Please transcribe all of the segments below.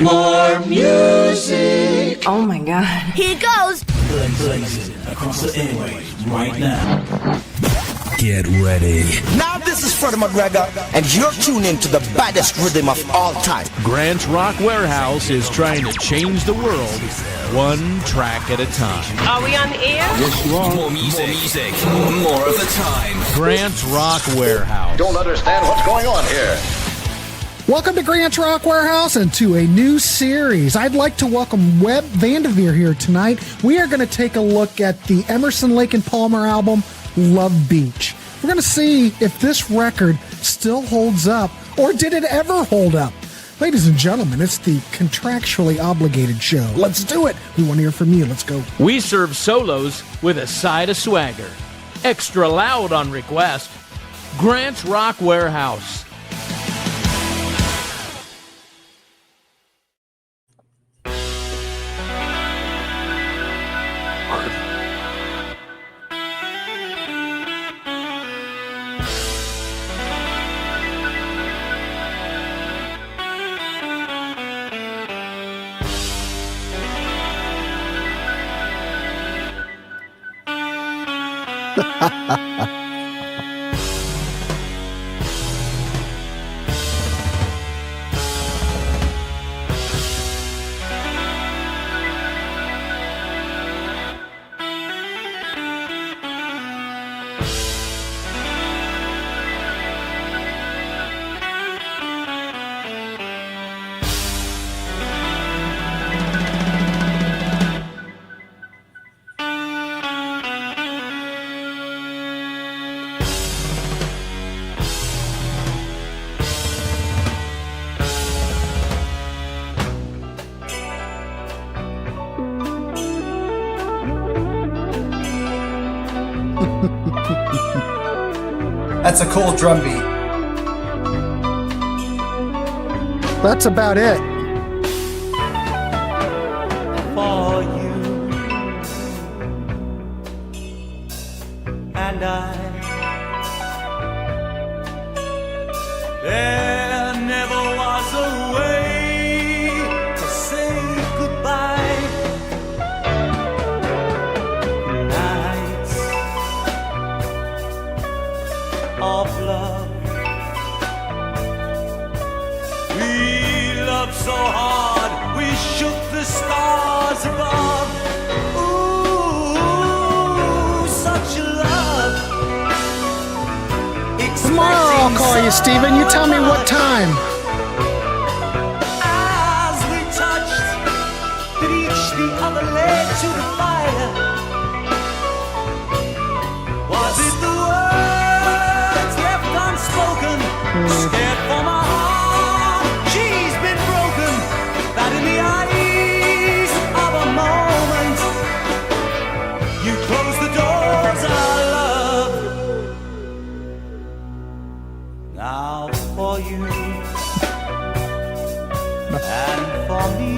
more music. Oh my god. Here goes. Blazing across the airwaves right now. Get ready. Now this is Freddie McGregor, and you're tuned into the baddest rhythm of all time. Grant's Rock Warehouse is trying to change the world, one track at a time. Are we on the air? Yes, you are. More music, more of the time. Grant's Rock Warehouse. Don't understand what's going on here. Welcome to Grant's Rock Warehouse and to a new series. I'd like to welcome Webb Vanderveer here tonight. We are going to take a look at the Emerson, Lake and Palmer album, Love Beach. We're going to see if this record still holds up, or did it ever hold up? Ladies and gentlemen, it's the Contractually Obligated show. Let's do it. We want to hear from you. Let's go. We serve solos with a side of swagger. Extra loud on request. Grant's Rock Warehouse. That's a cool drum beat. That's about it. For you and I, there never was a way to say goodbye. Nights of love, we loved so hard, we shook the stars above. Ooh, such love. Tomorrow I'll call you, Steven. You tell me what time. As we touched, did each the other leg to the fire? Was it the words left unspoken? Scared for my heart, she's been broken. That in the eyes of a moment, you close the doors I love. Now for you and for me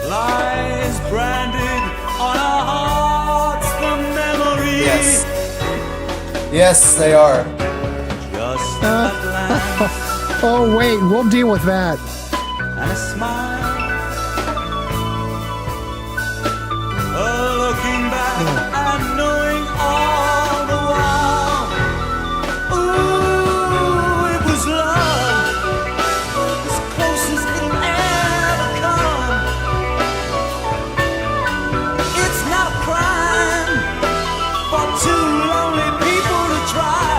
lies branded on our hearts the memory. Yes. Yes, they are. Just a glance Oh, wait. We'll deal with that. and a smile. Looking back and knowing all the while. Ooh, it was love, as close as it'll ever come. It's not a crime for two lonely people to try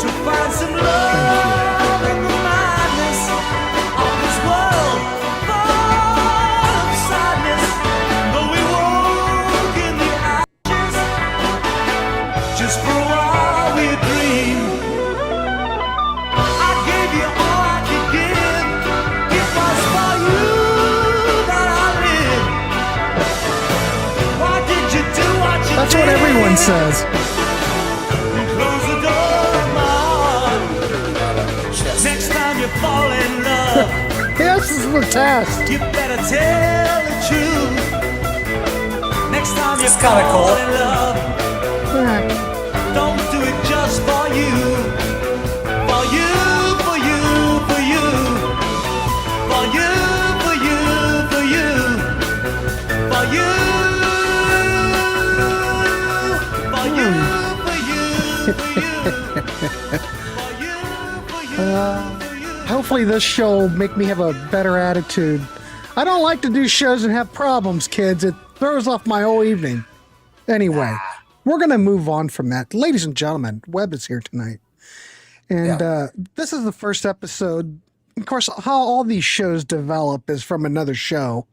to find some love in the madness of this world full of sadness. Though we woke in the ashes, just for a while we dreamed. I gave you all I could give. It was for you that I lived. Why did you do what you That's did? what everyone says. Close the door of my heart. Next time you fall in love, This is the test. you better tell the truth. Next time you This is kinda fall cool. in love, don't do it just for you. For you. Hopefully this show will make me have a better attitude. I don't like to do shows and have problems, kids. It throws off my whole evening. Anyway, we're going to move on from that. Ladies and gentlemen, Webb is here tonight. And this is the first episode. Of course, how all these shows develop is from another show.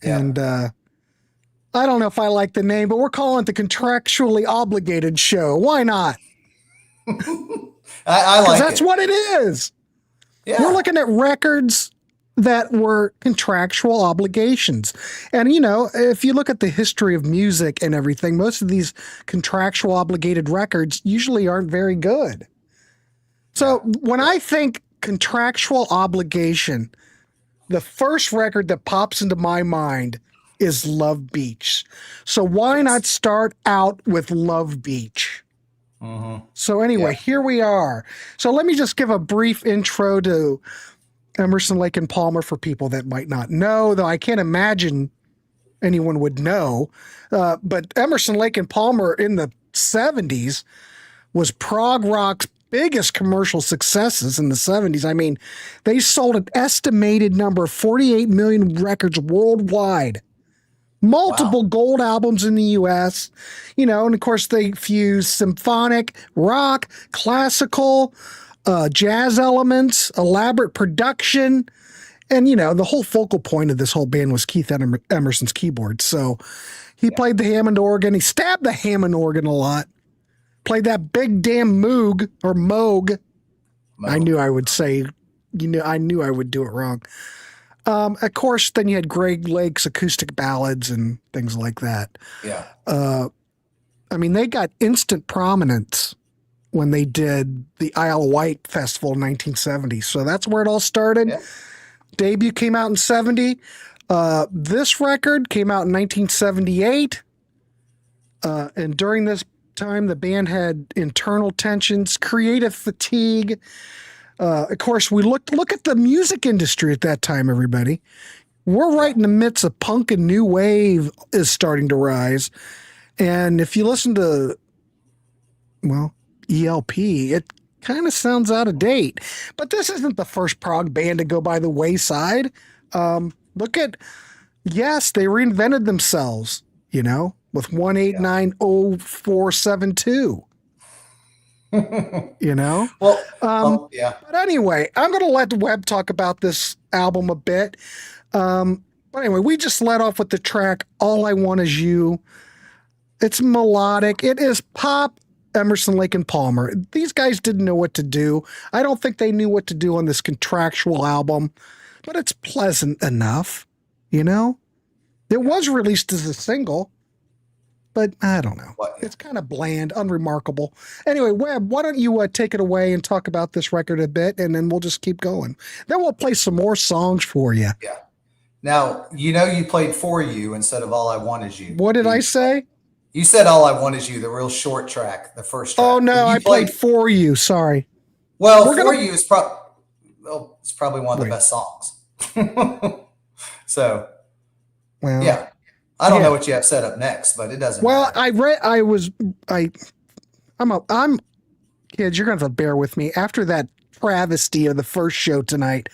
Yeah. And I don't know if I like the name, but we're calling it the Contractually Obligated Show. Why not? I like that's it. what it is. Yeah. We're looking at records that were contractual obligations. And, you know, if you look at the history of music and everything, most of these contractual obligated records usually aren't very good. So when I think contractual obligation, the first record that pops into my mind is Love Beach. So why not start out with Love Beach? So anyway, here we are. So let me just give a brief intro to Emerson, Lake and Palmer for people that might not know, though I can't imagine anyone would know. But Emerson, Lake and Palmer in the 70s was prog rock's biggest commercial successes in the 70s. I mean, they sold an estimated number of 48 million records worldwide. Multiple gold albums in the U.S., you know, and of course they fused symphonic, rock, classical, jazz elements, elaborate production, and, you know, the whole focal point of this whole band was Keith Emerson's keyboard. So he played the Hammond organ. He stabbed the Hammond organ a lot. Played that big damn Moog or Moog. I knew I would say, I knew I would do it wrong. Of course, then you had Greg Lake's acoustic ballads and things like that. Yeah. I mean, they got instant prominence when they did the Isle of Wight Festival in 1970. So that's where it all started. Yeah. Debut came out in 70. This record came out in 1978. And during this time, the band had internal tensions, creative fatigue. Of course, we look at the music industry at that time, everybody. We're right in the midst of punk and new wave is starting to rise. And if you listen to, well, ELP, it kind of sounds out of date. But this isn't the first prog band to go by the wayside. Look at, yes, they reinvented themselves, you know, with 1890472. You know? Well, yeah. But anyway, I'm going to let Webb talk about this album a bit. But anyway, we just let off with the track All I Want Is You. It's melodic. It is pop Emerson, Lake and Palmer. These guys didn't know what to do. I don't think they knew what to do on this Contractual album, but it's pleasant enough, you know? It was released as a single, but I don't know. It's kind of bland, unremarkable. Anyway, Webb, why don't you take it away and talk about this record a bit, and then we'll just keep going. Then we'll play some more songs for you. Yeah. Now, you know you played For You instead of All I Want Is You. What did I say? You said All I Want Is You, the real short track, the first track. Oh, no, I played For You. Sorry. Well, For You is it's probably one of the best songs. So, well, yeah. I don't know what you have set up next, but it doesn't matter. I'm kids, you're going to have to bear with me. After that travesty of the first show tonight,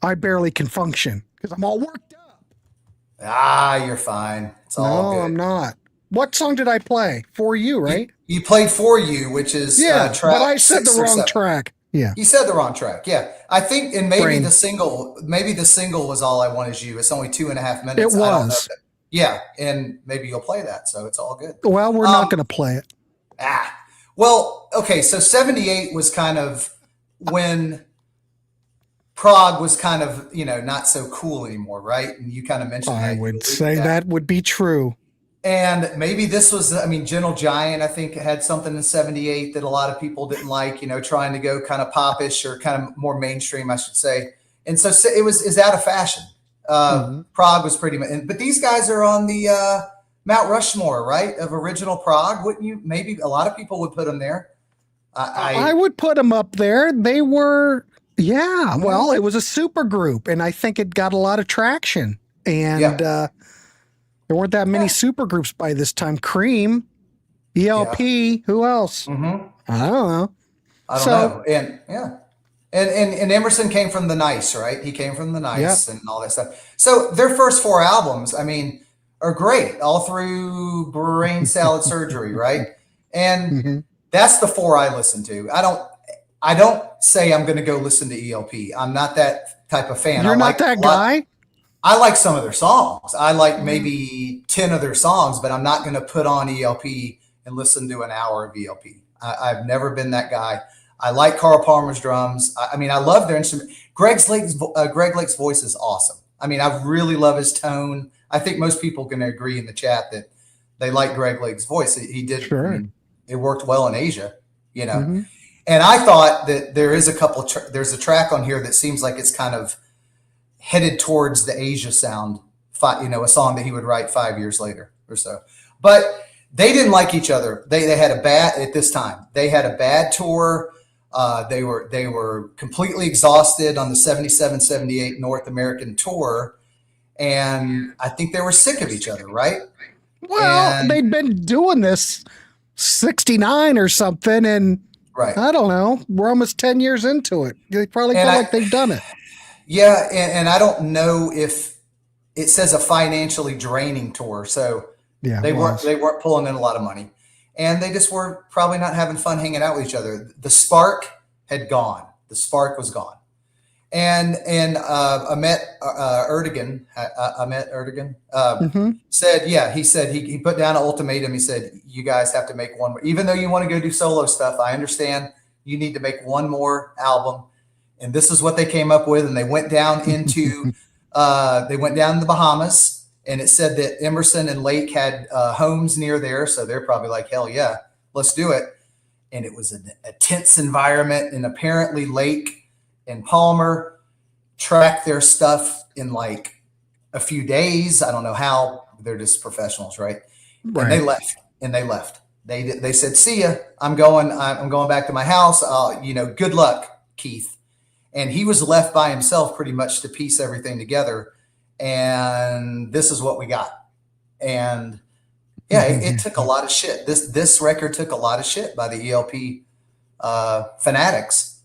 I barely can function because I'm all worked up. You're fine. It's all good. No, I'm not. What song did I play? For You, right? You played For You, which is track but I said the 6 or wrong 7. track. Yeah. You said the wrong track. Yeah. I think, and maybe Brain. the single was All I Want Is You. It's only 2.5 minutes. It I don't know was. yeah. And maybe you'll play that. So it's all good. Well, we're not going to play it. Well, okay. So 78 was kind of when prog was kind of, not so cool anymore, right? And you kind of mentioned that. I would say that would be true. And maybe this was, Gentle Giant, I think, had something in 78 that a lot of people didn't like, trying to go kind of popish or kind of more mainstream, I should say. And so is out of fashion. Prog was pretty much, but these guys are on the Mount Rushmore, right? Of original prog. Wouldn't you? Maybe a lot of people would put them there. I would put them up there. They were, well, it was a super group, and I think it got a lot of traction. And there weren't that many super groups by this time. Cream, ELP, who else? I don't know. I don't know. And yeah. And Emerson came from the nice, right? He came from the nice and all that stuff. So their first 4 albums, I mean, are great all through Brain Salad Surgery, right? And that's the 4 I listen to. I don't say I'm going to go listen to ELP. I'm not that type of fan. You're not that guy? I like some of their songs. I like maybe 10 of their songs, but I'm not going to put on ELP and listen to an hour of ELP. I've never been that guy. I like Carl Palmer's drums. I mean, I love their instrument. Greg Lake's voice is awesome. I mean, I really love his tone. I think most people can agree in the chat that they like Greg Lake's voice. He did. Sure. I mean, it worked well in Asia, you know. And I thought that there is there's a track on here that seems like it's kind of headed towards the Asia sound, you know, a song that he would write 5 years later or so. But they didn't like each other. They had a bad, at this time, they had a bad tour. They were completely exhausted on the 77-78 North American tour. And I think they were sick of each other, right? Well, they'd been doing this 69 or something. And right. I don't know, we're almost 10 years into it. They probably feel like they've done it. Yeah. And I don't know if it says a financially draining tour. So yeah, they weren't pulling in a lot of money. And they just were probably not having fun hanging out with each other. The spark had gone. The spark was gone. And Ahmet Erdogan said, he said he put down an ultimatum. He said, you guys have to make one more. Even though you want to go do solo stuff, I understand you need to make one more album. And this is what they came up with. And they went down into the Bahamas. And it said that Emerson and Lake had homes near there. So they're probably like, hell yeah, let's do it. And it was a tense environment. And apparently Lake and Palmer tracked their stuff in like a few days. I don't know how. They're just professionals, right? And they left. They said, see ya. I'm going back to my house. Good luck, Keith. And he was left by himself pretty much to piece everything together. And this is what we got. And yeah, it took a lot of shit. This record took a lot of shit by the ELP fanatics.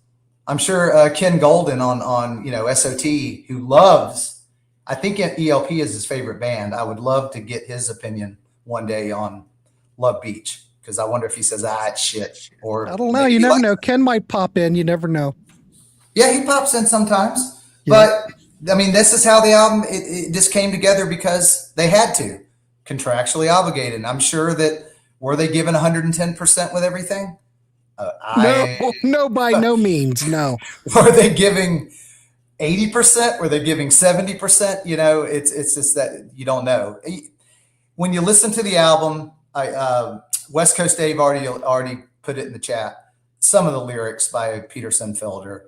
I'm sure Ken Golden on SOT, who loves, I think ELP is his favorite band. I would love to get his opinion one day on Love Beach, because I wonder if he says, it's shit. Or I don't know. You never know. Ken might pop in. You never know. Yeah, he pops in sometimes. Yeah. But I mean, this is how the album, it just came together because they had to. Contractually obligated. And I'm sure that, were they given 110% with everything? No, by no means, no. Were they giving 80%? Were they giving 70%? It's just that you don't know. When you listen to the album, West Coast Dave already put it in the chat. Some of the lyrics by Peter Sinfield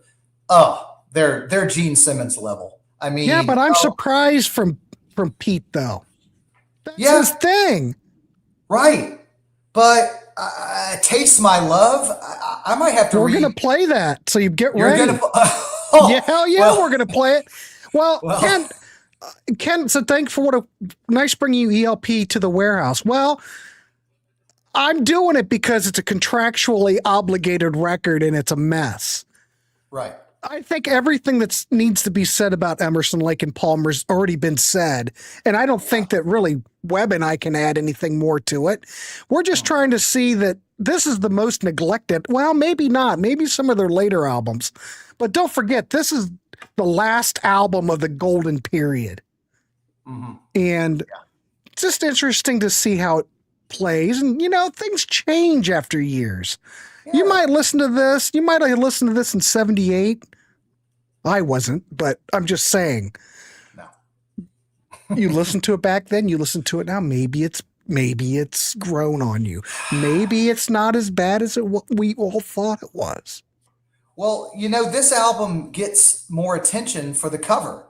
they're Gene Simmons level. I mean, yeah, but I'm surprised from Pete though. That's his thing, right? But Taste My Love, I might have to. We're gonna play that, so you get ready. Yeah, hell yeah, we're gonna play it. Well, Ken said, thanks for what a nice bringing you ELP to the Warehouse. Well, I'm doing it because it's a contractually obligated record and it's a mess. Right. I think everything that needs to be said about Emerson, Lake, and Palmer's already been said. And I don't think that really Webb and I can add anything more to it. We're just trying to see that this is the most neglected. Well, maybe not. Maybe some of their later albums. But don't forget, this is the last album of the golden period. Mm-hmm. And it's just interesting to see how it plays. And, things change after years. Yeah. You might listen to this. You might have listened to this in 78. I wasn't, but I'm just saying. No. You listened to it back then. You listen to it now. Maybe it's grown on you. Maybe it's not as bad as we all thought it was. Well, this album gets more attention for the cover,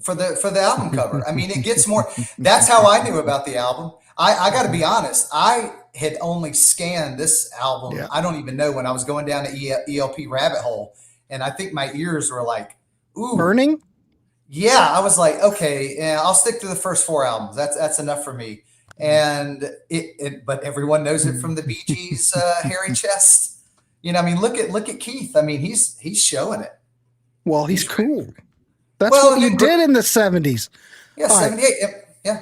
for the album cover. I mean, it gets more. That's how I knew about the album. I got to be honest. I had only scanned this album. Yeah. I don't even know, when I was going down the ELP rabbit hole. And I think my ears were like, ooh. Burning? Yeah. I was like, okay, yeah, I'll stick to the first 4 albums. That's enough for me. And but everyone knows it from the Bee Gees' Hairy Chest, You know, I mean, look at Keith. I mean, he's showing it. Well, he's cool. That's Well, what you did in the 70s. Yeah, All 78. Yeah.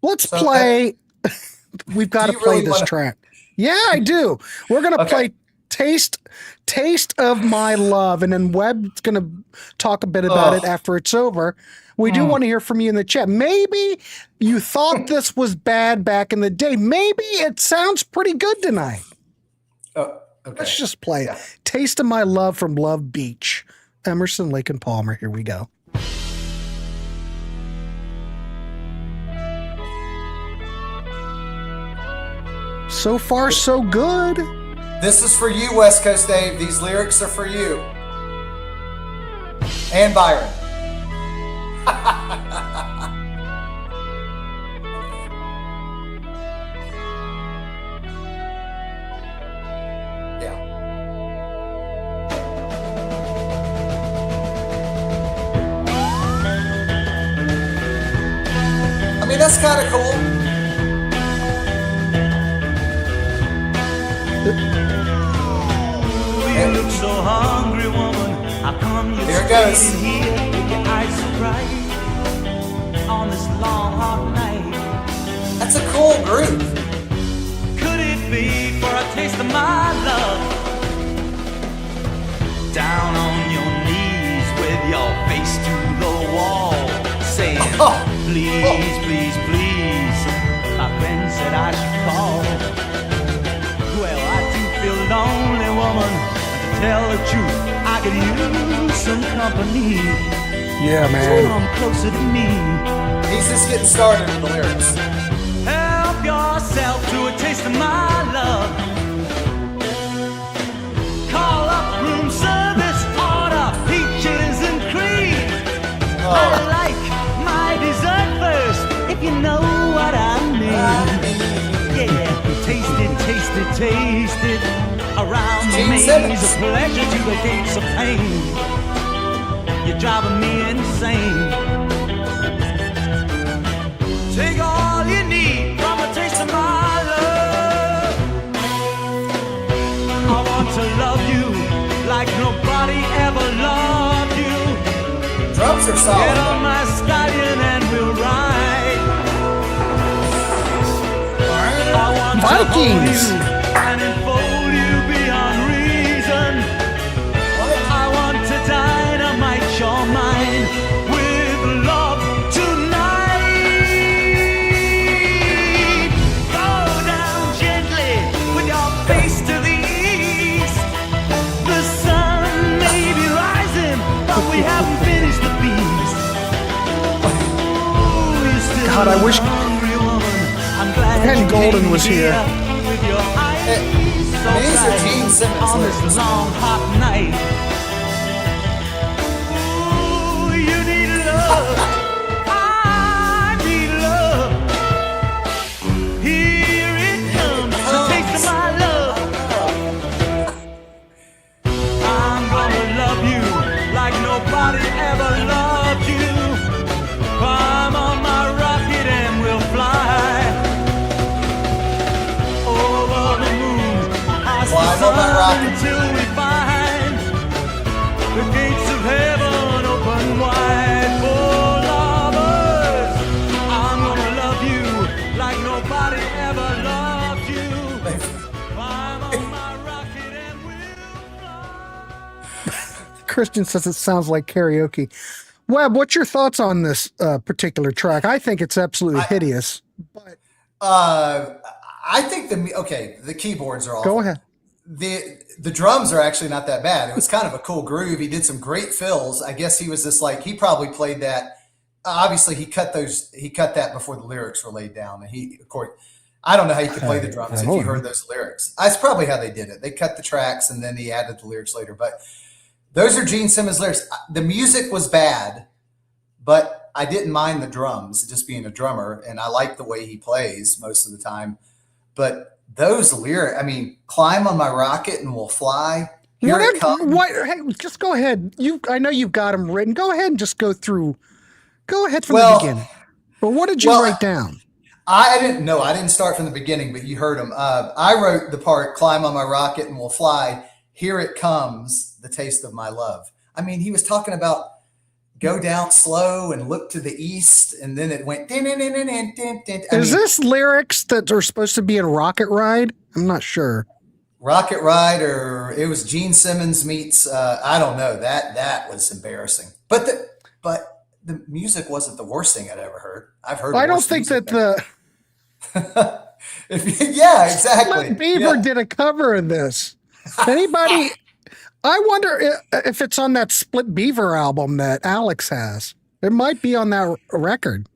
Let's play. We've got to play this track. Yeah, I do. We're going to play Taste of My Love, and then Webb's going to talk a bit about it after it's over. We do want to hear from you in the chat. Maybe you thought this was bad back in the day. Maybe it sounds pretty good tonight. Oh, okay. Let's just play it. Taste of My Love from Love Beach. Emerson, Lake and Palmer. Here we go. So far, so good. This is for you, West Coast Dave. These lyrics are for you. And Byron. Yeah. I mean, that's kind of cool. You look so hungry, woman. How come you're Here it goes. staying here with your eyes so bright on this long, hot night? That's a cool group. Could it be for a taste of my love? Down on your knees with your face to the wall, saying, please, please, please. My friend said I should call. Well, I do feel lonely, woman. To tell the truth, I could use some company. Yeah, So man. come closer to me. He's just getting started with the lyrics. Help yourself to a taste of my love. Call up room service, order peaches and cream. I like my dessert first, if you know what I mean. Yeah, taste it. Around the Gene maze Simmons. of pleasure to the gates of pain. You're driving me insane. Take all you need from a taste of my love. I want to love you like nobody ever loved you. Drums are solid. Get on my stallion and we'll ride. I want Vikings. to hold you and enfold you beyond reason. I want to dynamite your mind with love tonight. Go down gently with your face to the east. The sun may be rising, but we haven't finished the feast. Ooh, you're still God, I wish hungry, woman. I'm glad Ken you Golden came was here. with your eyes so These are bright Gene Simmons on lyrics. this long hot night. Ooh, you need love. I need love. Here it comes, the taste of my love. I'm gonna love you like nobody ever loved you. Climb on my rocket and we'll fly over the moon. Past the Climb on my sun rocket. until we find the gates of heaven open wide for lovers. I'm gonna love you like nobody ever loved you. Climb on my rocket and we'll fly. Christian says it sounds like karaoke. Webb, what's your thoughts on this particular track? I think it's absolutely hideous. But I think the keyboards are awful. go ahead. The drums are actually not that bad. It was kind of a cool groove. He did some great fills. I guess he was just like, he probably played that. Obviously he cut that before the lyrics were laid down. And he, of course, I don't know how you could play the drums if you heard those lyrics. That's probably how they did it. They cut the tracks and then he added the lyrics later. But those are Gene Simmons lyrics. The music was bad, but I didn't mind the drums, just being a drummer. And I like the way he plays most of the time. But those lyrics, I mean, climb on my rocket and we'll fly. Here it comes. Hey, just go ahead. I know you've got them written. Go ahead and just go through. Go ahead from the beginning. But what did you write down? I didn't know. I didn't start from the beginning, but you heard them. I wrote the part, climb on my rocket and we'll fly. here it comes, the taste of my love. I mean, he was talking about go down slow and look to the east, and then it went. Is this lyrics that are supposed to be in Rocket Ride? I'm not sure. Rocket Ride, or it was Gene Simmons meets I don't know. That was embarrassing. But the music wasn't the worst thing I'd ever heard. I've heard. I don't think that the yeah, exactly. Split Beaver did a cover of this. Anybody? I wonder if it's on that Split Beaver album that Alex has. It might be on that record.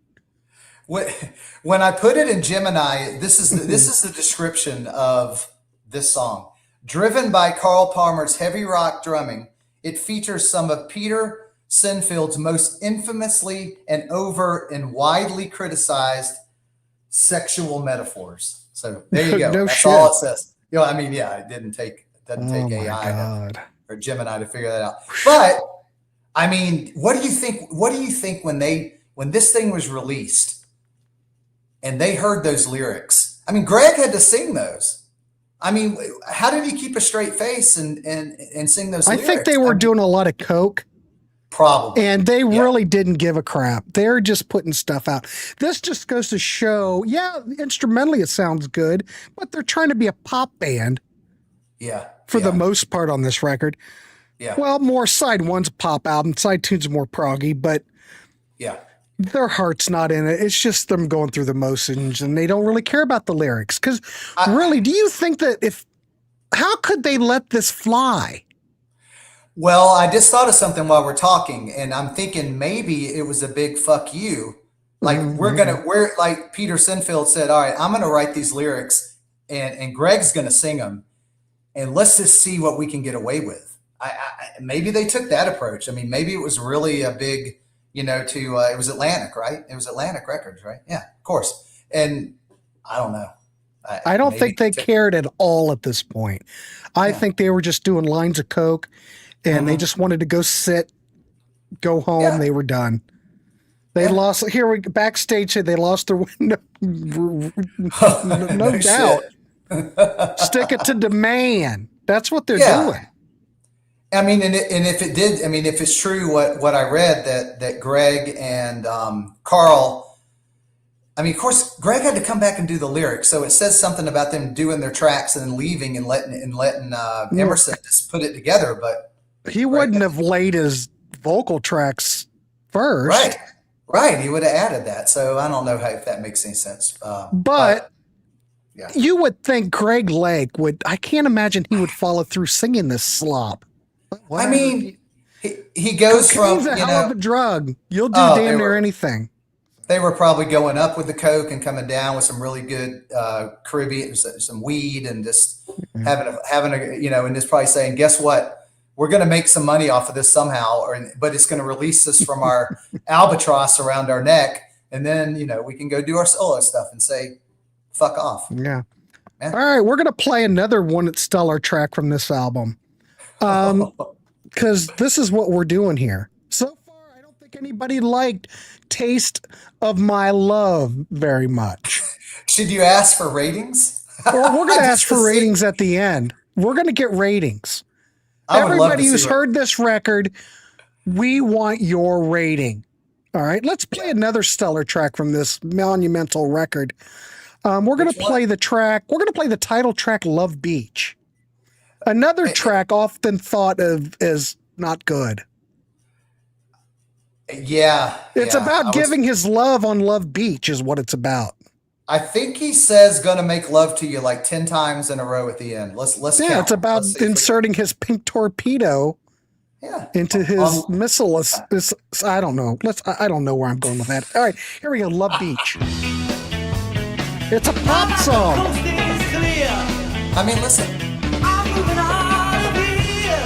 When I put it in Gemini, this is the description of this song. Driven by Carl Palmer's heavy rock drumming, it features some of Peter Sinfield's most infamously and overt and widely criticized sexual metaphors. So there you go. No That's shit. all it says. I mean, yeah, it doesn't take AI or Gemini to figure that out. But I mean, what do you think when this thing was released and they heard those lyrics? I mean, Greg had to sing those. I mean, how did he keep a straight face and sing those lyrics? I think they were doing a lot of coke. Probably. And they really didn't give a crap. They're just putting stuff out. This just goes to show, instrumentally it sounds good, but they're trying to be a pop band. Yeah. For the most part on this record. Yeah. Well, more side one's a pop album, side two's more proggy, but their heart's not in it. It's just them going through the motions, and they don't really care about the lyrics. Because really, do you think that how could they let this fly? Well, I just thought of something while we're talking, and I'm thinking maybe it was a big fuck you. Like we're like Peter Sinfield said, all right, I'm going to write these lyrics and Greg's going to sing them. And let's just see what we can get away with. Maybe they took that approach. I mean, maybe it was really a big, it was Atlantic, right? It was Atlantic Records, right? Yeah, of course. And I don't know. I don't think they cared at all at this point. I think they were just doing lines of coke, and they just wanted to go sit, go home. Yeah. They were done. They lost. Backstage. They lost their window. No doubt. Stick it to demand. That's what they're doing. I mean, and if it did, I mean, if it's true what I read that Greg and Carl, I mean, of course, Greg had to come back and do the lyrics, so it says something about them doing their tracks and then leaving and letting Emerson just put it together. But he wouldn't have laid his vocal tracks first, right? He would have added that. So I don't know if that makes any sense. But you would think Greg Lake would. I can't imagine he would follow through singing this slop. I mean, he goes from a hell of a drug. You'll do damn near anything. They were probably going up with the coke and coming down with some really good Caribbean, some weed, and just having a and just probably saying, guess what? We're going to make some money off of this somehow, but it's going to release us from our albatross around our neck, and then we can go do our solo stuff and say, fuck off. Yeah. All right, we're going to play another one stellar track from this album. Because this is what we're doing here. So far, I don't think anybody liked Taste of My Love very much. Should you ask for ratings? Well, we're going to ask for ratings at the end. We're going to get ratings. Everybody who's heard this record, we want your rating. All right, let's play another stellar track from this monumental record. We're going to play the track. We're going to play the title track, Love Beach. Another track often thought of as not good. Yeah. It's about giving his love on Love Beach is what it's about. I think he says gonna make love to you like 10 times in a row at the end. Let's count. It's about inserting his pink torpedo into his missile. I don't know. I don't know where I'm going with that. All right, here we go. Love Beach. It's a pop song. I mean, listen. I'm moving out of here.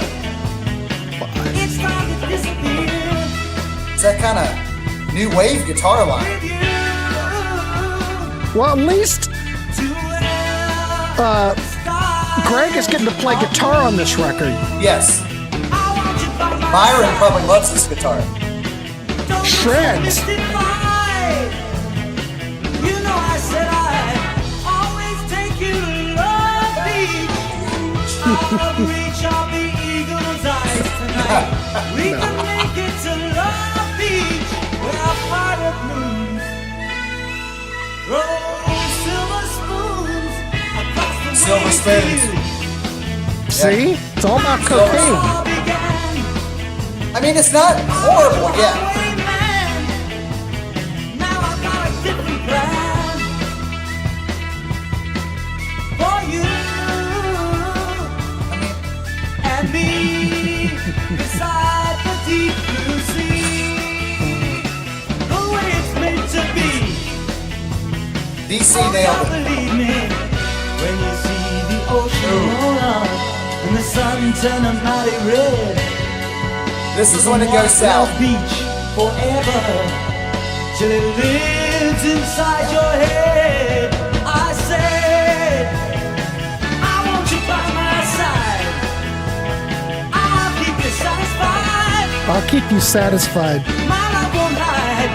It's time to disappear. It's that kind of new wave guitar line. Well, at least Greg is getting to play guitar on this record. Yes. Byron probably loves this guitar. Shreds. You know I said I'd always take you to Love Beach. I'll reach out Silver spoons. See? It's all about cocaine. I mean, it's not horrible yet. Now I've got a different plan for you and me beside the deep blue sea. The way it's meant to be. DC nailed it. Believe me, when you see the ocean roll up and the sun turn a mighty red. This is when it goes south. Beach forever till it lives inside your head. I said, I want you by my side. I'll keep you satisfied. I'll keep you satisfied. My love won't hide.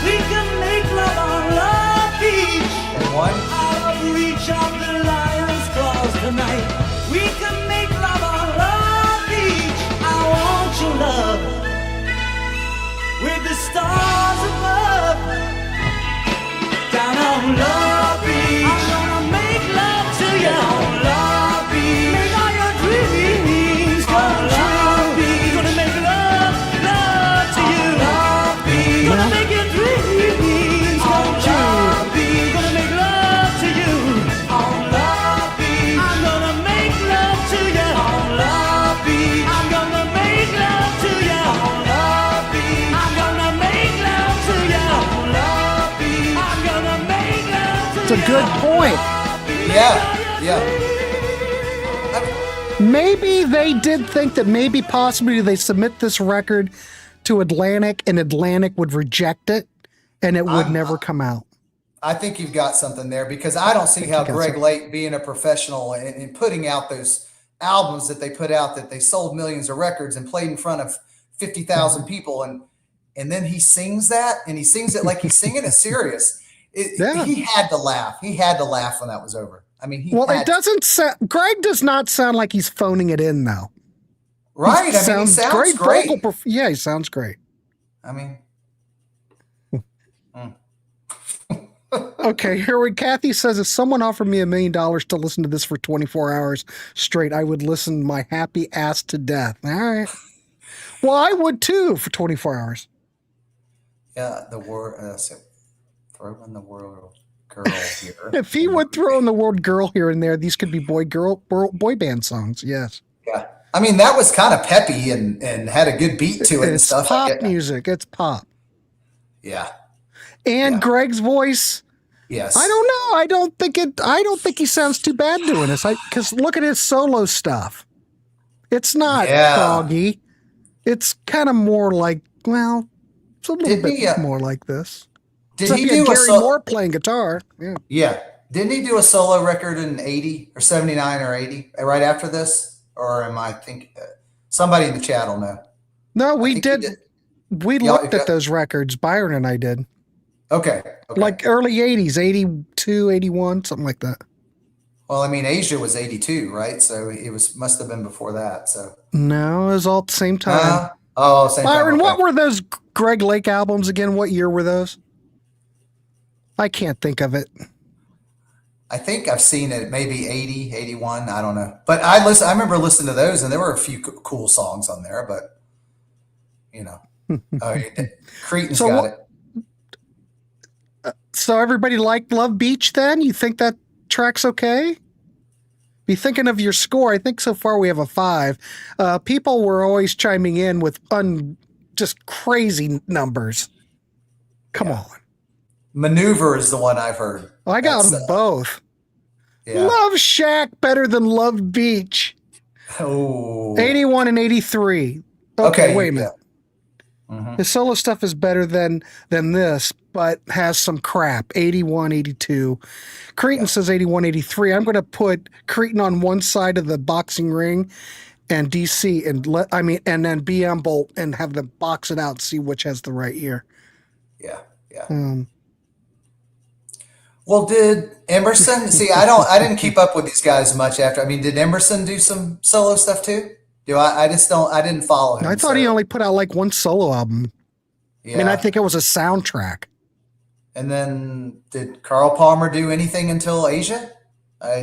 We can make love on Love Beach. One. Out of reach of the lion's claws tonight. We can make love on Love Beach. I want your love with the stars above. Down on Love Beach, I'm gonna make love to you on Love Beach. Make all your dreams come Love Beach. Gonna make love to you on Love Beach. Gonna make your dreams come Love Beach. Gonna make love to you on Love Beach. I'm gonna make love to you on Love Beach. I'm gonna make love to you on Love Beach. I'm gonna make love to you on Love Beach. I'm gonna make love to you. It's a good point. Yeah. Maybe they did think that maybe possibly they submit this record to Atlantic and Atlantic would reject it and it would never come out. I think you've got something there because I don't see how Greg Lake being a professional and putting out those albums that they put out that they sold millions of records and played in front of 50,000 people. And then he sings that and he sings it like he's singing it serious. He had to laugh. He had to laugh when that was over. I mean, it doesn't sound, Greg does not sound like he's phoning it in though. Right. He sounds great. Yeah, he sounds great. I mean, okay, Kathy says, if someone offered me $1 million to listen to this for 24 hours straight, I would listen my happy ass to death. All right. Well, I would too for 24 hours. Yeah, the word, throw in the word girl here. If he would throw in the word girl here and there, these could be boy band songs. Yes. Yeah. I mean, that was kind of peppy and had a good beat to it and stuff. It's pop music. It's pop. Yeah. And Greg's voice. Yes. I don't know. I don't think he sounds too bad doing this. Because look at his solo stuff. It's not proggy. It's kind of more like, well, it's a little bit more like this. Did he do Gary Moore playing guitar? Yeah. Didn't he do a solo record in 80 or 79 or 80 right after this? Or am I thinking somebody in the chat will know? No, we did. We looked at those records. Byron and I did. Okay. Like early 80s, 82, 81, something like that. Well, I mean, Asia was 82, right? So it must have been before that. So no, it was all at the same time. Same Byron, time. what were those Greg Lake albums again? What year were those? I can't think of it. I think I've seen it maybe 80, 81. I don't know. But I remember listening to those and there were a few cool songs on there, but Cretan's got it. So everybody liked Love Beach then? You think that track's okay? Be thinking of your score. I think so far we have a 5. People were always chiming in with just crazy numbers. Come on. Maneuver is the one I've heard. I got them both. Yeah. Love Shack better than Love Beach. Oh. 81 and 83. Okay, wait a minute. Mm-hmm. His solo stuff is better than this, but has some crap. 81, 82. Cretan says 81, 83. I'm going to put Cretan on one side of the boxing ring and DC and then BM Bolt and have them box it out and see which has the right year. Yeah. Well, did Emerson see? I didn't keep up with these guys much after. I mean, did Emerson do some solo stuff too? I didn't follow him. I thought he only put out like one solo album. Yeah. I mean, I think it was a soundtrack. And then did Carl Palmer do anything until Asia?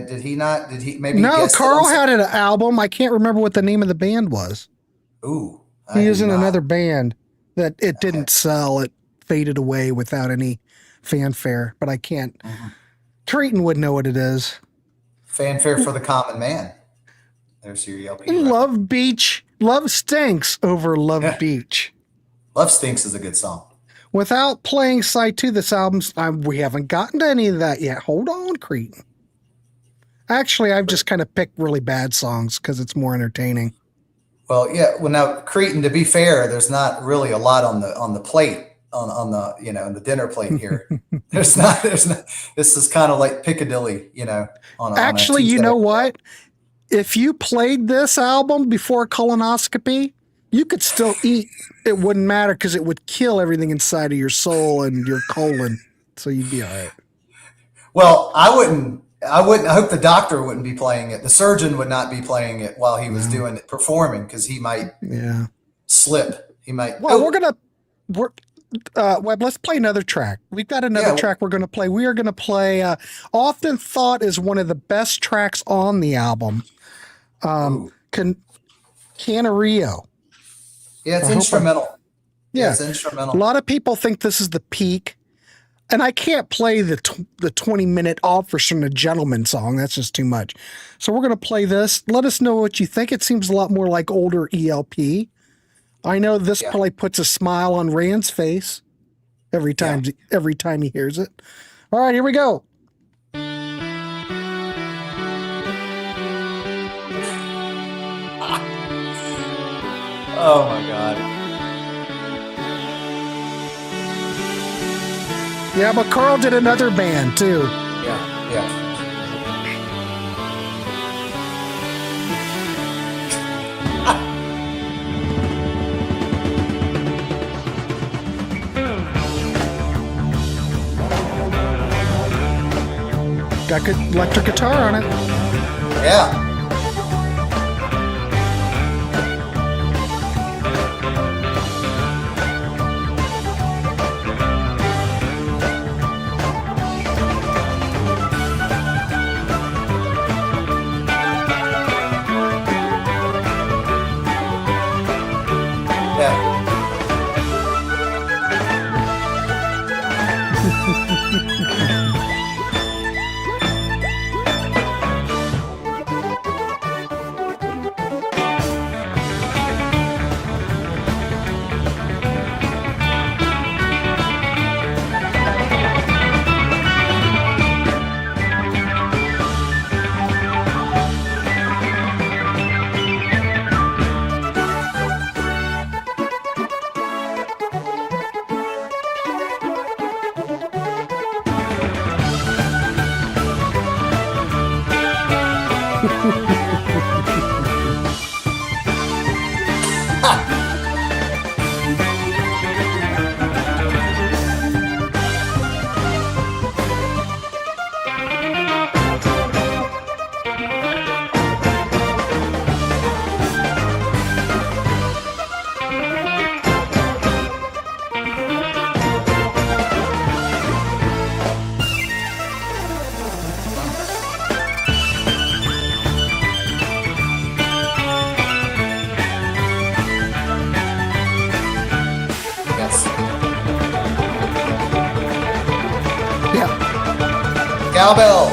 Did he not? Did he maybe? No, guessed it Carl on had an album. I can't remember what the name of the band was. Ooh, He I is do in not. another band that it didn't sell. It faded away without any fanfare, but I can't. Creighton would know what it is. Fanfare for the common man. There's your ELP. reference. Love Beach. Love stinks over Love Yeah. Beach. Love Stinks is a good song. Without playing side 2, this album's, we haven't gotten to any of that yet. Hold on, Creighton. Actually, I've just kind of picked really bad songs because it's more entertaining. Well, yeah. Well, now Cretan. To be fair, there's not really a lot on the plate on the the dinner plate here. There's not. This is kind of like Piccadilly. On Actually, a you know Tuesday. what? If you played this album before colonoscopy, you could still eat. It wouldn't matter because it would kill everything inside of your soul and your colon. So you'd be all right. Well, I wouldn't. I hope the doctor wouldn't be playing it. The surgeon would not be playing it while he was doing it, performing, because he might Yeah. slip. He might. Well, Webb, let's play another track. We've got another track we're going to play. We are going to play often thought is one of the best tracks on the album. Canario. Yeah, it's instrumental. Yeah. It's instrumental. A lot of people think this is the peak. And I can't play the 20-minute Offers from a Gentleman song. That's just too much. So we're going to play this. Let us know what you think. It seems a lot more like older ELP. I know this probably puts a smile on Rand's face every time he hears it. All right, here we go. Oh my God. Yeah, but Carl did another band too. Yeah. Got good electric guitar on it. Yeah. Yeah. Yes. Yeah. Cowbell.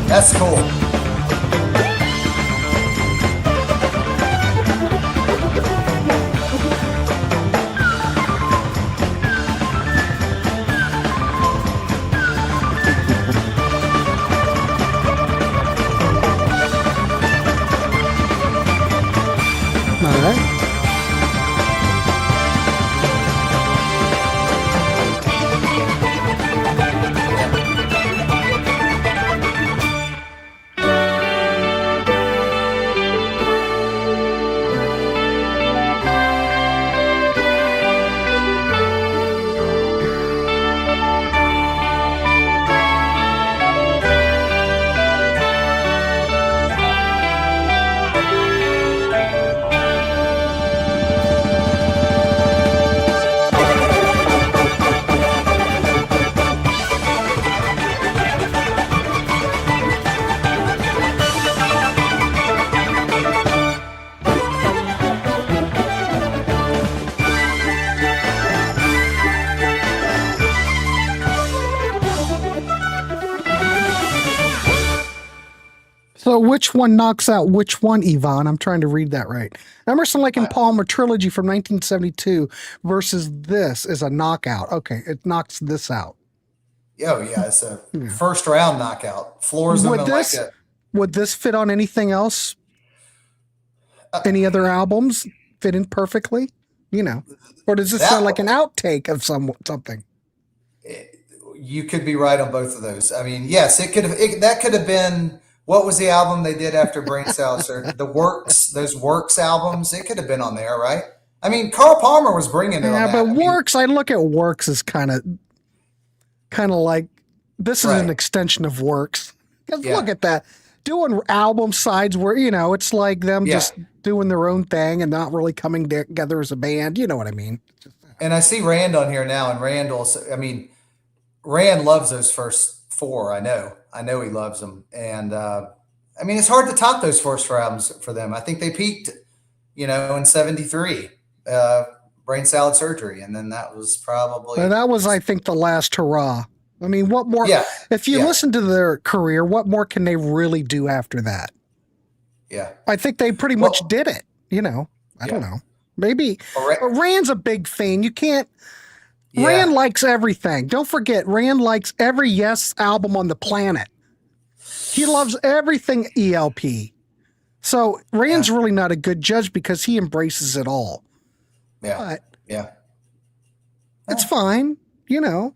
That's cool. All right. So which one knocks out which one, Yvonne? I'm trying to read that right. Emerson, Lake and Palmer trilogy from 1972 versus this is a knockout. Okay, it knocks this out. Oh yeah, it's a first round knockout. Floors them in like a. Would this fit on anything else? Any other albums fit in perfectly? You know, or does this sound like an outtake of something? You could be right on both of those. I mean, yes, it could have. That could have been. What was the album they did after Brain Salad? The Works, those Works albums. It could have been on there, right? I mean, Carl Palmer was bringing it. Yeah, but Works. I look at Works as kind of like this is an extension of Works. Look at that. Doing album sides where, you know, it's like them just doing their own thing and not really coming together as a band. You know what I mean? And I see Rand on here now, and Rand loves those first four. I know he loves them. And I mean, it's hard to top those first four albums for them. I think they peaked, you know, in 73, Brain Salad Surgery. And then that was probably. And that was, I think, the last hurrah. I mean, what more? Yeah. If you listen to their career, what more can they really do after that? Yeah. I think they pretty much did it. You know, I don't know. Maybe Rand's a big fan. You can't. Yeah. Rand likes everything. Don't forget, Rand likes every Yes album on the planet. He loves everything ELP. So Rand's really not a good judge because he embraces it all. Yeah. But it's fine. You know.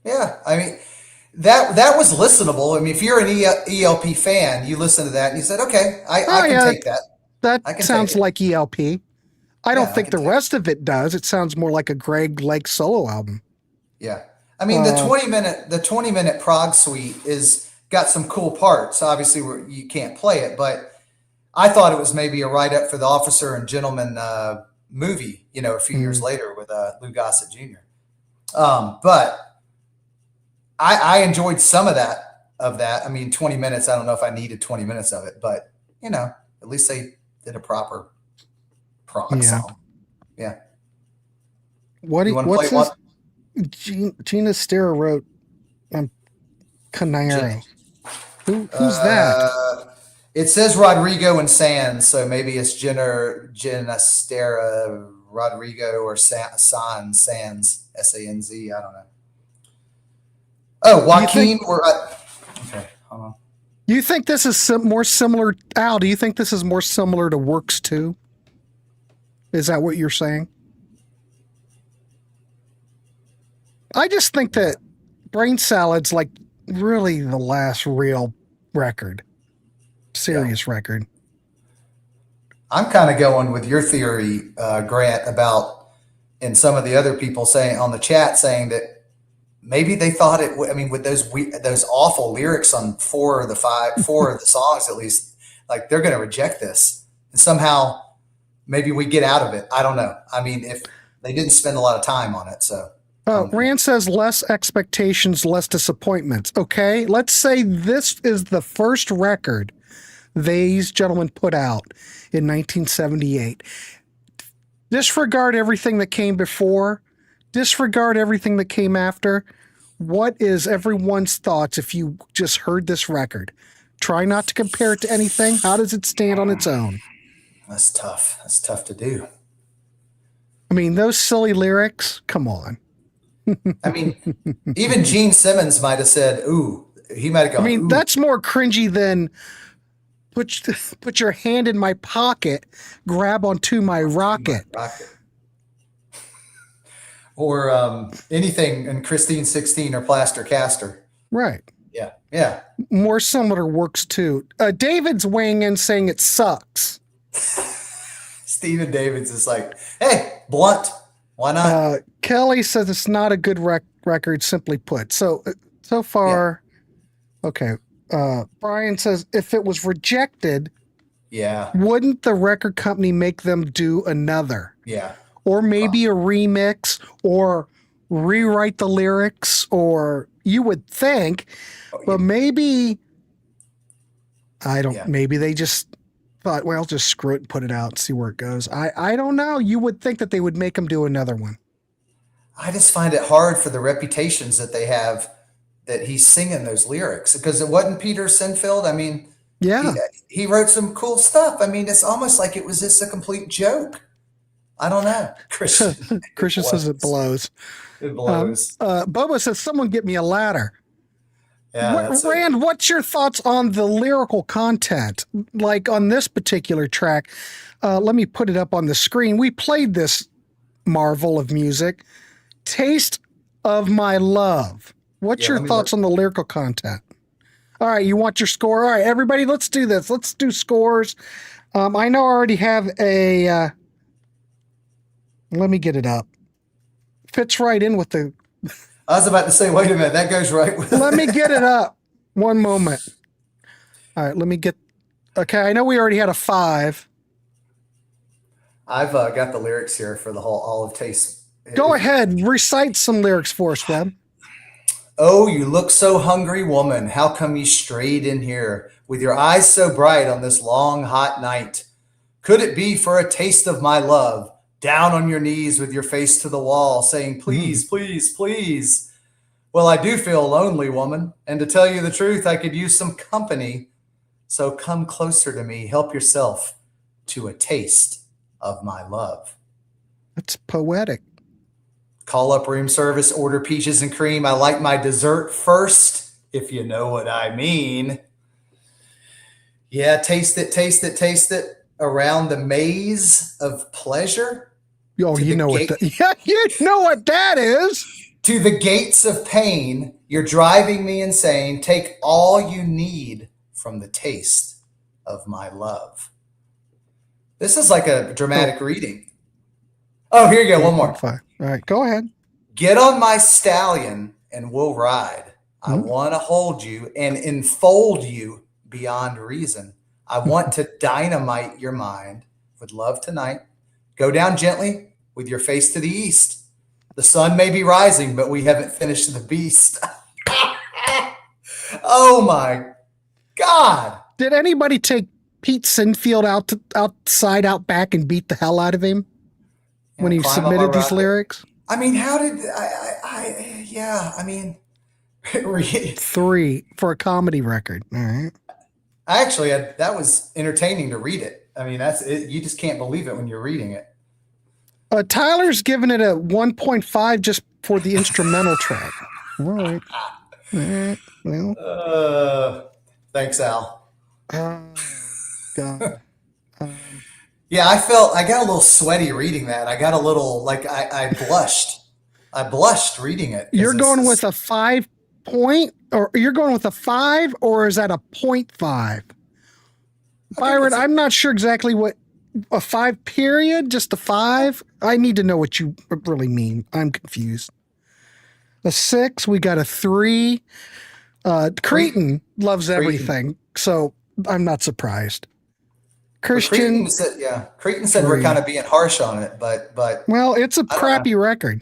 Yeah, I mean, that was listenable. I mean, if you're an ELP fan, you listen to that and you said, okay, I can take that. That sounds like ELP. I don't think the rest of it does. It sounds more like a Greg Lake solo album. Yeah. I mean, the 20-minute prog suite is got some cool parts. Obviously, you can't play it, but I thought it was maybe a write-up for the Officer and Gentleman movie, you know, a few years later with Lou Gossett Jr. But I enjoyed some of that. I mean, 20 minutes, I don't know if I needed 20 minutes of it, but, you know, at least they did a proper prog song. Yeah. What's this? Gina Stera wrote Canario. Who's that? It says Rodrigo and Sands, so maybe it's Gina Stera, Rodrigo, or Sands, Sanz, I don't know. Oh, Joaquin. Okay, hold on. You think this is more similar, Al? Do you think this is more similar to Works 2? Is that what you're saying? I just think that Brain Salad's like really the last real record, serious record. I'm kind of going with your theory, Grant, about, and some of the other people saying on the chat saying that maybe they thought it. I mean, with those awful lyrics on four of the songs, at least, like they're going to reject this, and somehow maybe we get out of it. I don't know. I mean, if they didn't spend a lot of time on it, so. Rand says less expectations, less disappointments. Okay, let's say this is the first record these gentlemen put out in 1978. Disregard everything that came before. Disregard everything that came after. What is everyone's thoughts if you just heard this record? Try not to compare it to anything. How does it stand on its own? That's tough. That's tough to do. I mean, those silly lyrics, come on. I mean, even Gene Simmons might have said, ooh, he might have gone, I mean, ooh. That's more cringy than put your hand in my pocket, grab onto my rocket. Or anything in Christine 16 or Plaster Caster. Right. Yeah. Yeah. More similar Works too. David's weighing in saying it sucks. Stephen Davids is like, hey, blunt. Why not? Kelly says it's not a good record, simply put. So far, okay. Brian says if it was rejected, wouldn't the record company make them do another? Yeah. Or maybe a remix or rewrite the lyrics, or you would think, but maybe, maybe they just thought, well, just screw it and put it out and see where it goes. I don't know. You would think that they would make them do another one. I just find it hard for the reputations that they have that he's singing those lyrics, because it wasn't Peter Sinfield. I mean, Yeah. He wrote some cool stuff. I mean, it's almost like it was just a complete joke. I don't know. Christian says it blows. It blows. Boba says, someone get me a ladder. Yeah, Rand, what's your thoughts on the lyrical content? Like on this particular track, let me put it up on the screen. We played this marvel of music, Taste of My Love. What's your thoughts on the lyrical content? All right, you want your score? All right, everybody, let's do this. Let's do scores. I know I already have a... let me get it up. Fits right in with the... I was about to say, wait a minute, that goes right with Let me get it up. One moment. All right, let me get... Okay, I know we already had a 5. I've got the lyrics here for the whole Olive Taste. Go ahead, recite some lyrics for us, Webb. Oh, you look so hungry, woman. How come you strayed in here with your eyes so bright on this long, hot night? Could it be for a taste of my love? Down on your knees with your face to the wall, saying, please, please, please. Well, I do feel lonely, woman. And to tell you the truth, I could use some company. So come closer to me. Help yourself to a taste of my love. That's poetic. Call up room service, order peaches and cream. I like my dessert first, if you know what I mean. Yeah, taste it, taste it, taste it. Around the maze of pleasure. Oh, you know what that, yeah, you know what that is. To the gates of pain, you're driving me insane. Take all you need from the taste of my love. This is like a dramatic reading. Oh, here you go. One more. Fine. All right, go ahead. Get on my stallion and we'll ride. I want to hold you and enfold you beyond reason. I want to dynamite your mind with love tonight. Go down gently with your face to the east. The sun may be rising, but we haven't finished the beast. Oh my God. Did anybody take Pete Sinfield outside, out back, and beat the hell out of him when he submitted these lyrics? I mean, how did I mean, 3 for a comedy record. All right. Actually, that was entertaining to read it. I mean, that's it. You just can't believe it when you're reading it. Tyler's giving it a 1.5 just for the instrumental track. All right. Well. Thanks, Al. God. Yeah, I got a little sweaty reading that. I got a little, like, I blushed. I blushed reading it. You're going with a 5 point, or you're going with a 5, or is that a 0.5? Byron, I'm not sure exactly what a 5 period, just a 5. I need to know what you really mean. I'm confused. A 6, we got a 3. Creighton loves everything, so I'm not surprised. Christian Creighton said we're kind of being harsh on it, but well, it's a crappy record.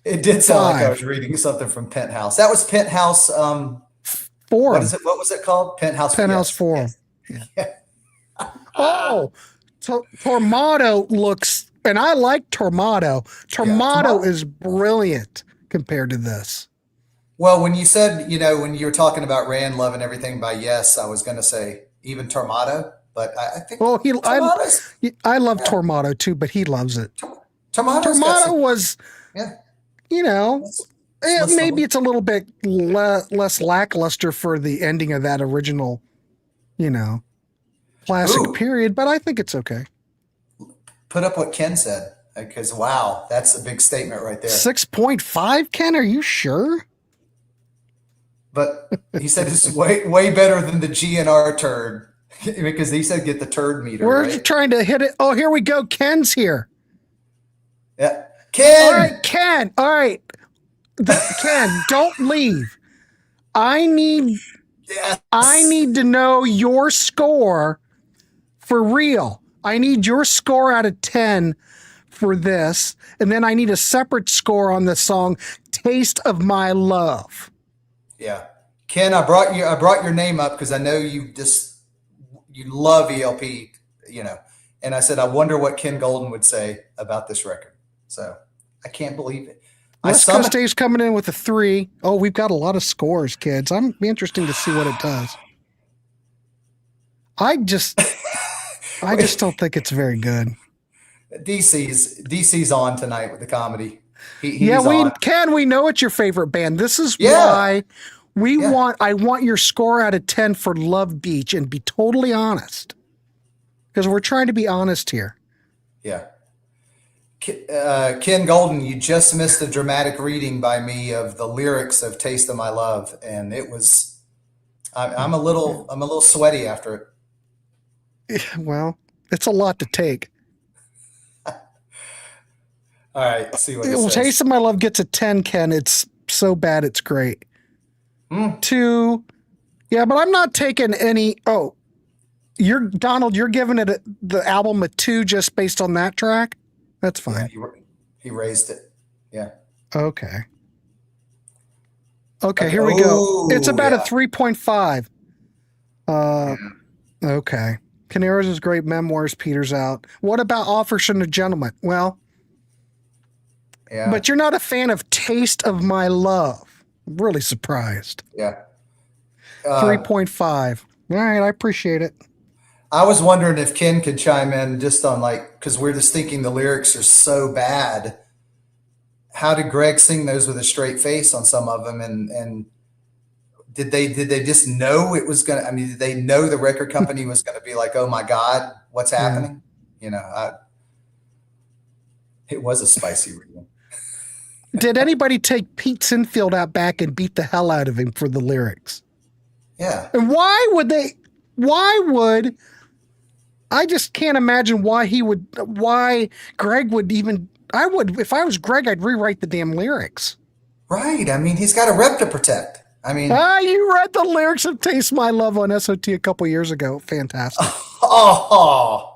It did sound like I was reading something from Penthouse. That was Penthouse 4. What was it called? Penthouse 4. Yes. Yeah. Oh, so Tormato looks, and I like Tormato. Tormato is brilliant compared to this. Well, when you said, when you were talking about Rand loving everything by Yes, I was going to say even Tormato, but I think. Well, I love Tormato too, but he loves it. Tormato was, maybe it's a little bit less lackluster for the ending of that original, classic period, but I think it's okay. Put up what Ken said, because wow, that's a big statement right there. 6.5, Ken, are you sure? But he said it's way better than the GNR turd, because he said get the turd meter. We're trying to hit it. Oh, here we go. Ken's here. Yeah. Ken. All right, Ken. All right. Ken, don't leave. I need to know your score for real. I need your score out of 10 for this. And then I need a separate score on the song Taste of My Love. Yeah. Ken, I brought your name up because I know you love ELP, and I said, I wonder what Ken Golden would say about this record. So I can't believe it. West Coast Dave's coming in with a 3. Oh, we've got a lot of scores, kids. I'm interesting to see what it does. I just don't think it's very good. DC's on tonight with the comedy. He's Yeah, on. we know it's your favorite band. This is Yeah. why I want your score out of 10 for Love Beach, and be totally honest. Because we're trying to be honest here. Yeah. Ken Golden, you just missed a dramatic reading by me of the lyrics of Taste of My Love. And it was, I'm a little sweaty after it. Well, it's a lot to take. All right, see what it Well, says. Taste of My Love gets a 10, Ken. It's so bad, it's great. 2, yeah, but I'm not taking any. Oh, Donald, you're giving it the album a 2 just based on that track? That's fine. Yeah, he raised it. Yeah. Okay, here we go. It's about a 3.5. Okay. Canario's is great. Memoirs, Peter's out. What about Offers from a Gentleman? Well, Yeah. but you're not a fan of Taste of My Love. I'm really surprised. Yeah. 3.5. All right, I appreciate it. I was wondering if Ken could chime in just on because we're just thinking the lyrics are so bad. How did Greg sing those with a straight face on some of them? And did they just know it was going to, did they know the record company was going to be like, oh my God, what's happening? It was a spicy reading. Did anybody take Pete Sinfield out back and beat the hell out of him for the lyrics? Yeah. And I just can't imagine why Greg would even, if I was Greg, I'd rewrite the damn lyrics. Right. He's got a rep to protect. You read the lyrics of Taste My Love on SOT a couple years ago. Fantastic. Oh,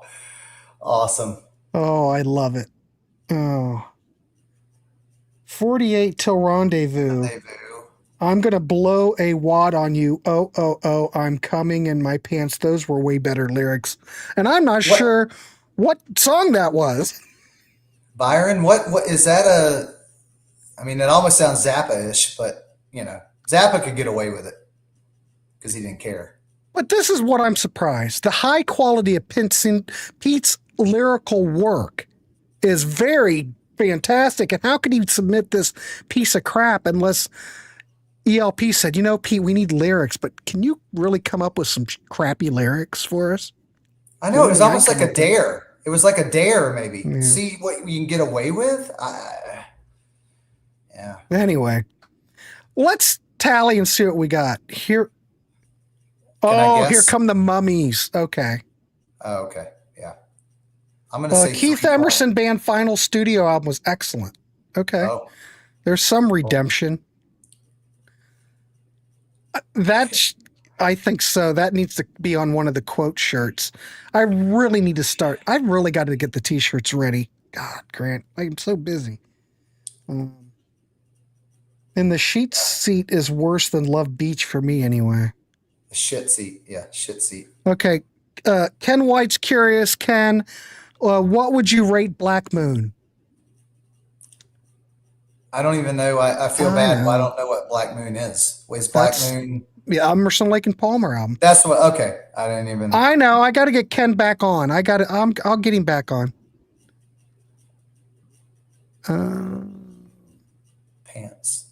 awesome. Oh, I love it. Oh. 48 till rendezvous. I'm going to blow a wad on you. Oh, I'm coming in my pants. Those were way better lyrics. And I'm not sure what song that was. Byron, what is that it almost sounds Zappa-ish, but, Zappa could get away with it because he didn't care. But this is what I'm surprised. The high quality of Pete's lyrical work is very fantastic. And how could he submit this piece of crap unless ELP said, Pete, we need lyrics, but can you really come up with some crappy lyrics for us? I know. It was almost like a dare. It was like a dare, maybe. Yeah. See what you can get away with? Yeah. Anyway, let's tally and see what we got. Here come the Mummies. Okay. Oh, okay. Yeah. I'm going to say Keith Emerson Band final studio album was excellent. Okay. Oh. There's some redemption. I think so. That needs to be on one of the quote shirts. I really need to start. I really got to get the t-shirts ready. God, Grant, I'm so busy. And the sheet seat is worse than Love Beach for me anyway. Shit seat. Yeah, shit seat. Okay. Ken White's curious. Ken, what would you rate Black Moon? I don't even know. I feel bad. I don't know what Black Moon is. What is Black Moon? Yeah, Emerson, Lake and Palmer album. That's what. Okay, I didn't even. I know. I got to get Ken back on. I'll get him back on. Pants.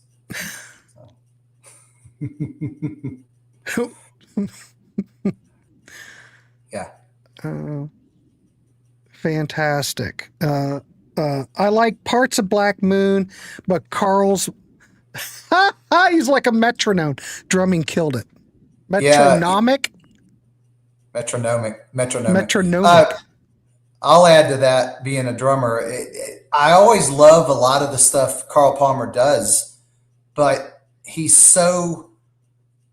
Yeah. Fantastic. I like parts of Black Moon, but Carl's he's like a metronome. Drumming killed it. Metronomic? Metronomic. I'll add to that, being a drummer. I always love a lot of the stuff Carl Palmer does, but he's so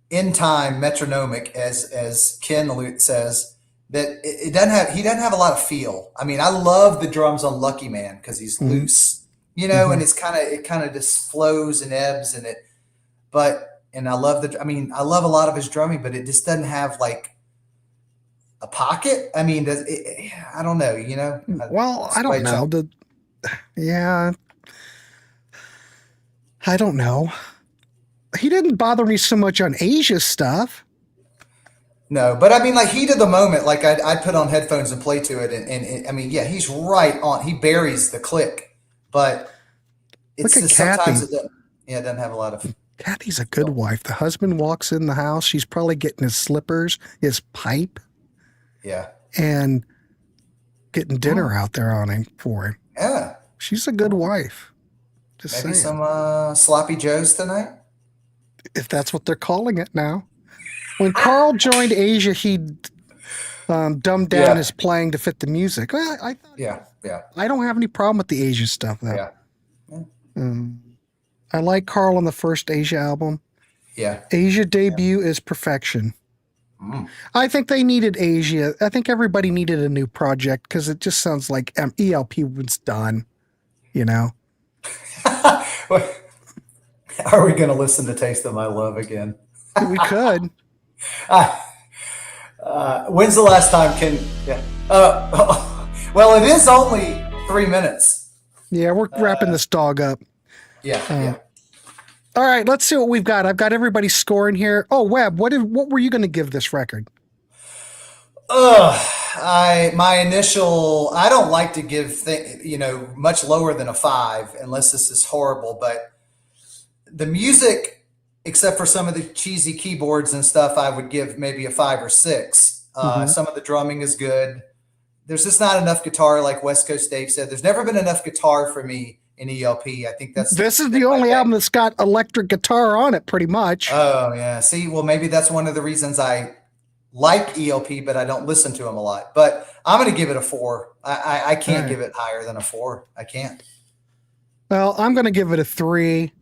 in time metronomic, as Ken says, that he doesn't have a lot of feel. I love the drums on Lucky Man because he's loose, and it kind of just flows and ebbs and I love I love a lot of his drumming, but it just doesn't have like a pocket. I don't know, Well, I don't know. I don't know. He didn't bother me so much on Asia stuff. No, but I mean, like heat of the moment, like I'd put on headphones and play to it, and I mean, yeah, he's right on. He buries the click, but it's Look at just sometimes Kathy. it doesn't have a lot of. Kathy's a good wife. The husband walks in the house. She's probably getting his slippers, his pipe, Yeah, and getting dinner out there on him for him. yeah. She's a good wife. Just Maybe saying. some sloppy joes tonight. If that's what they're calling it now. When Carl joined Asia, he dumbed down Yeah. his playing to fit the music. Well, I thought, Yeah, yeah, I don't have any problem with the Asia stuff, though. yeah, I like Carl on the first Asia album. yeah. Asia debut is perfection. I think they needed Asia. I think everybody needed a new project because it just sounds like ELP was done, you know? Are we going to listen to "Taste of My Love" again? We could. When's the last time? Yeah. Well, it is only 3 minutes. Yeah, we're wrapping this dog up. Yeah, yeah. All right, let's see what we've got. I've got everybody scoring here. Oh, Webb, what were you going to give this record? My initial. I don't like to give much lower than a 5 unless this is horrible. But the music, except for some of the cheesy keyboards and stuff, I would give maybe a 5 or 6. Some of the drumming is good. There's just not enough guitar, like West Coast Dave said. There's never been enough guitar for me in ELP. I think This is the only album that's got electric guitar on it, pretty much. Oh yeah. See, well, maybe that's one of the reasons I like ELP, but I don't listen to them a lot. But I'm going to give it a 4. I can't give it higher than a 4. I can't. Well, I'm going to give it a 3.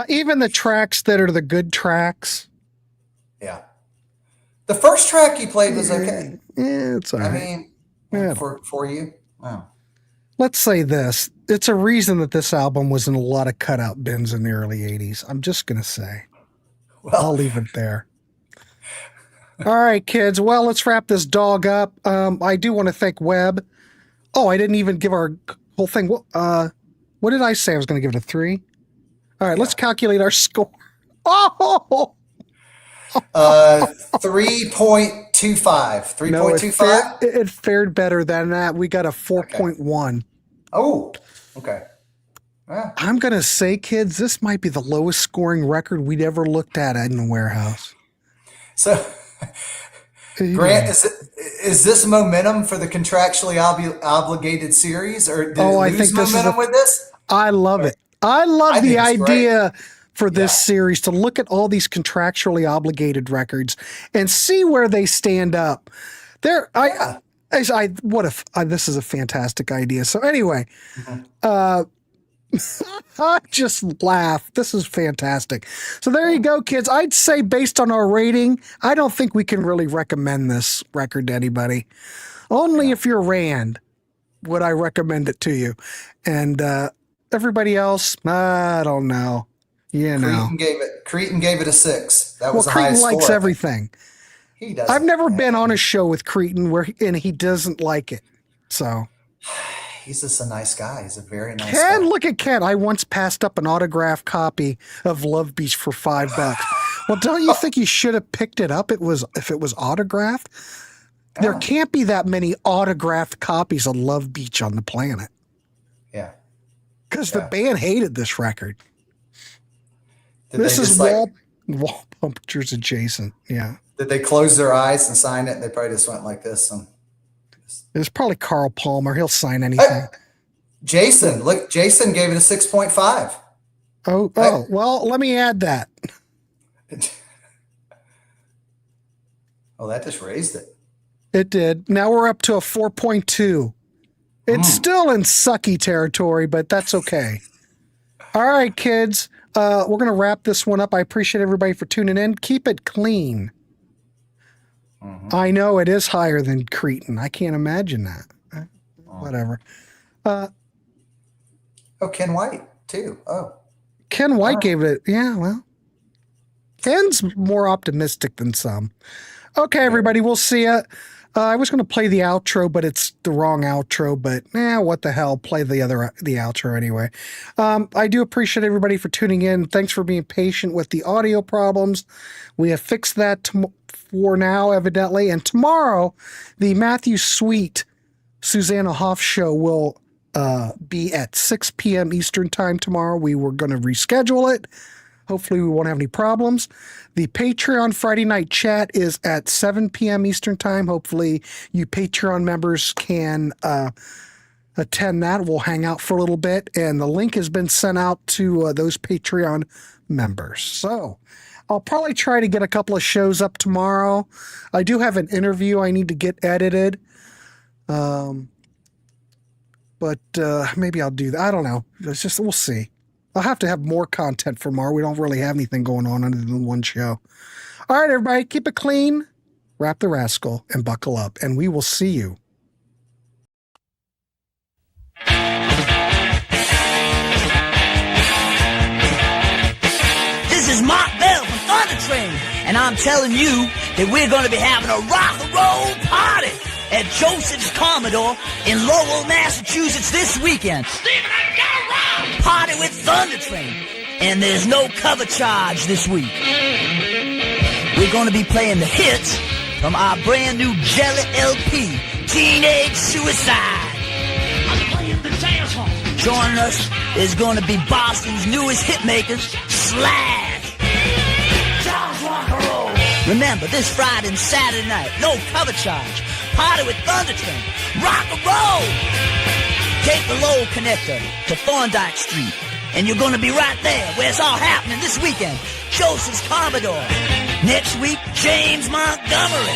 Even the tracks that are the good tracks. Yeah. The first track you played was okay. Yeah, it's all right. I mean, for you. Wow. Let's say this. It's a reason that this album was in a lot of cutout bins in the early 80s. I'm just going to say. I'll leave it there. All right, kids. Well, let's wrap this dog up. I do want to thank Webb. Oh, I didn't even give our whole thing. What did I say? I was going to give it a 3. All right, let's calculate our score. Oh! 3.25. 3.25? It fared better than that. We got a 4.1. Oh, okay. Yeah. I'm going to say, kids, this might be the lowest scoring record we'd ever looked at in the Warehaus. So, Grant, is this momentum for the contractually obligated series, or did it lose momentum with this? I love it. I love the idea great. For this series to look at all these contractually obligated records and see where they stand up. This is a fantastic idea. So anyway, I just laugh. This is fantastic. So there you go, kids. I'd say based on our rating, I don't think we can really recommend this record to anybody. Only if you're Rand would I recommend it to you. And everybody else, I don't know. You know. Cretan gave it a 6. That was the Cretan highest likes score. everything. He does. I've never been on a show with Cretan and he doesn't like it. So he's just a nice guy. He's a very nice Ken, guy. look at Ken. I once passed up an autographed copy of Love Beach for $5. Well, don't you think you should have picked it up? If it was autographed? There can't be that many autographed copies of Love Beach on the planet. Yeah. Because the band hated this record. Did This they is just, wall punctures adjacent. Yeah. Did they close their eyes and sign it? They probably just went like this. It was probably Carl Palmer. He'll sign anything. Jason, look, Jason gave it a 6.5. Oh, well, let me add that. Oh, that just raised it. It did. Now we're up to a 4.2. It's still in sucky territory, but that's okay. All right, kids. We're going to wrap this one up. I appreciate everybody for tuning in. Keep it clean. I know it is higher than Cretan. I can't imagine that. Whatever. Ken White, too. Oh. Ken White gave it, Ken's more optimistic than some. Okay, everybody, we'll see ya. I was going to play the outro, but it's the wrong outro, but what the hell, play the outro anyway. I do appreciate everybody for tuning in. Thanks for being patient with the audio problems. We have fixed that for now, evidently. And tomorrow, the Matthew Sweet Susanna Hoff show will be at 6 p.m. Eastern time tomorrow. We were going to reschedule it. Hopefully we won't have any problems. The Patreon Friday night chat is at 7 p.m. Eastern time. Hopefully you Patreon members can attend that. We'll hang out for a little bit, and the link has been sent out to those Patreon members. So I'll probably try to get a couple of shows up tomorrow. I do have an interview I need to get edited. But maybe I'll do that. I don't know. It's just, we'll see. I'll have to have more content for tomorrow. We don't really have anything going on other than one show. All right, everybody, keep it clean, wrap the rascal, and buckle up, and we will see you. This is Mark Bell from Thunder Train, and I'm telling you that we're going to be having a rock and roll party at Joseph's Commodore in Lowell, Massachusetts this weekend. Steven, I got around! Party with Thunder Train, and there's no cover charge this week. We're going to be playing the hits from our brand new Jelly LP, Teenage Suicide. I'm playing the dance hall. Joining us is going to be Boston's newest hitmakers, Slash. Sounds rock and roll. Remember, this Friday and Saturday night, no cover charge. Party with Thunder Train. Rock and roll. Take the Lowell connector to Thorndike Street, and you're going to be right there where it's all happening this weekend. Joseph's Commodore. Next week, James Montgomery.